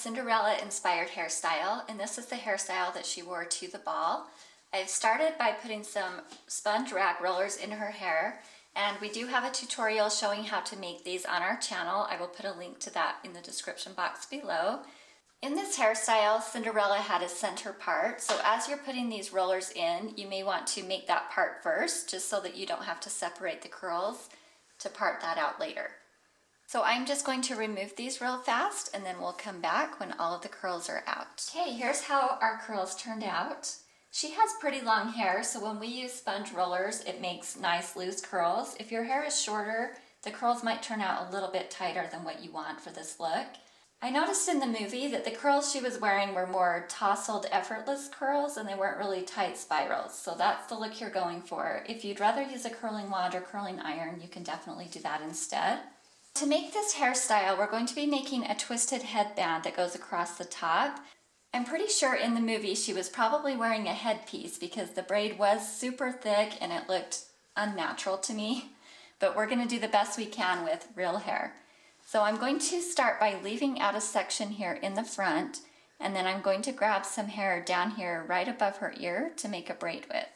Cinderella inspired hairstyle, and this is the hairstyle that she wore to the ball. I've started by putting some sponge rag rollers in her hair, and we do have a tutorial showing how to make these on our channel. I will put a link to that in the description box below. In this hairstyle, Cinderella had a center part, so as you're putting these rollers in, you may want to make that part first, just so that you don't have to separate the curls to part that out later. So I'm just going to remove these real fast, and then we'll come back when all of the curls are out. Okay, here's how our curls turned out. She has pretty long hair, so when we use sponge rollers, it makes nice loose curls. If your hair is shorter, the curls might turn out a little bit tighter than what you want for this look. I noticed in the movie that the curls she was wearing were more tousled, effortless curls, and they weren't really tight spirals. So that's the look you're going for. If you'd rather use a curling wand or curling iron, you can definitely do that instead. To make this hairstyle, we're going to be making a twisted headband that goes across the top. I'm pretty sure in the movie she was probably wearing a headpiece because the braid was super thick and it looked unnatural to me. But we're going to do the best we can with real hair. So I'm going to start by leaving out a section here in the front, and then I'm going to grab some hair down here right above her ear to make a braid with.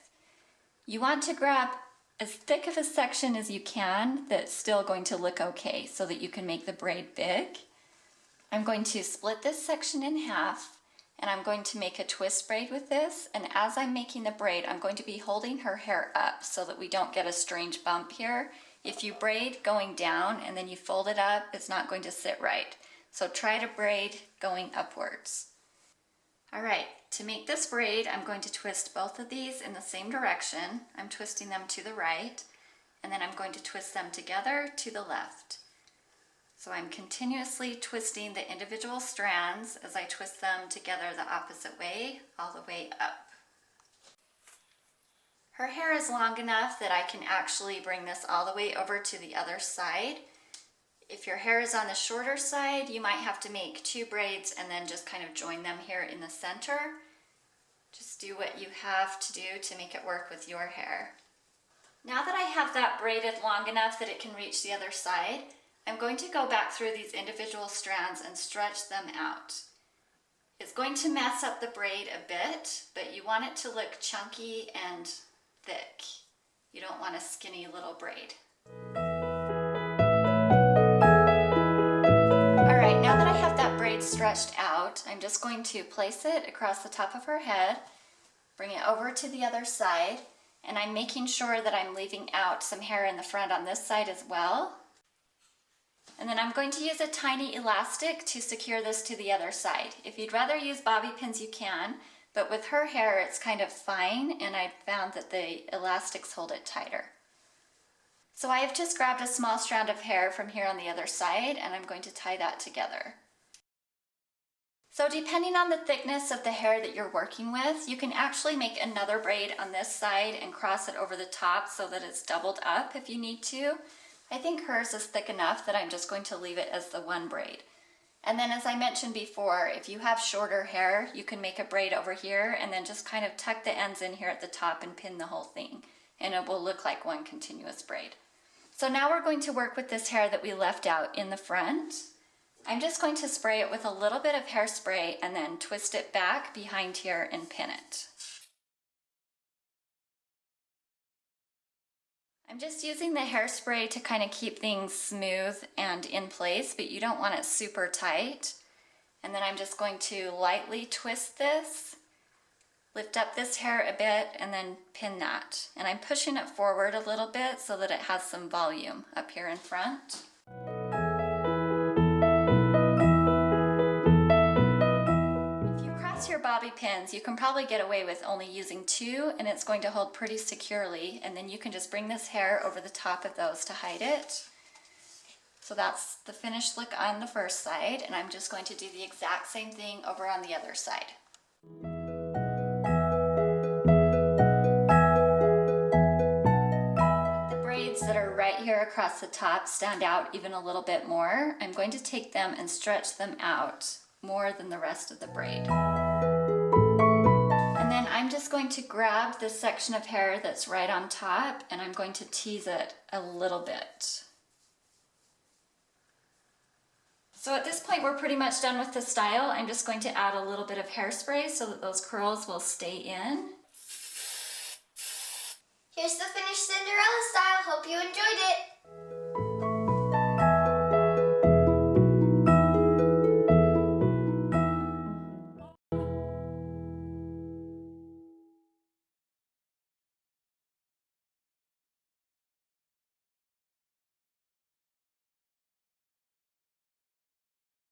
You want to grab as thick of a section as you can that's still going to look okay so that you can make the braid big. I'm going to split this section in half, and I'm going to make a twist braid with this, and as I'm making the braid, I'm going to be holding her hair up so that we don't get a strange bump here. If you braid going down and then you fold it up, it's not going to sit right. So try to braid going upwards. All right, to make this braid, I'm going to twist both of these in the same direction. I'm twisting them to the right, and then I'm going to twist them together to the left. So I'm continuously twisting the individual strands as I twist them together the opposite way, all the way up. Her hair is long enough that I can actually bring this all the way over to the other side. If your hair is on the shorter side, you might have to make two braids and then just kind of join them here in the center. Just do what you have to do to make it work with your hair. Now that I have that braided long enough that it can reach the other side, I'm going to go back through these individual strands and stretch them out. It's going to mess up the braid a bit, but you want it to look chunky and thick. You don't want a skinny little braid. All right, now that I have that braid stretched out, I'm just going to place it across the top of her head, bring it over to the other side, and I'm making sure that I'm leaving out some hair in the front on this side as well. And then I'm going to use a tiny elastic to secure this to the other side. If you'd rather use bobby pins, you can. But with her hair, it's kind of fine, and I found that the elastics hold it tighter. So I have just grabbed a small strand of hair from here on the other side, and I'm going to tie that together. So depending on the thickness of the hair that you're working with, you can actually make another braid on this side and cross it over the top so that it's doubled up if you need to. I think hers is thick enough that I'm just going to leave it as the one braid. And then as I mentioned before, if you have shorter hair, you can make a braid over here and then just kind of tuck the ends in here at the top and pin the whole thing. And it will look like one continuous braid. So now we're going to work with this hair that we left out in the front. I'm just going to spray it with a little bit of hairspray and then twist it back behind here and pin it. I'm just using the hairspray to kind of keep things smooth and in place, but you don't want it super tight. And then I'm just going to lightly twist this, lift up this hair a bit, and then pin that. And I'm pushing it forward a little bit so that it has some volume up here in front. Your bobby pins, you can probably get away with only using two, and it's going to hold pretty securely, and then you can just bring this hair over the top of those to hide it. So that's the finished look on the first side, and I'm just going to do the exact same thing over on the other side. The braids that are right here across the top stand out even a little bit more. I'm going to take them and stretch them out more than the rest of the braid. And then I'm just going to grab this section of hair that's right on top, and I'm going to tease it a little bit. So at this point, we're pretty much done with the style. I'm just going to add a little bit of hairspray so that those curls will stay in. Here's the finished Cinderella style. Hope you enjoyed it.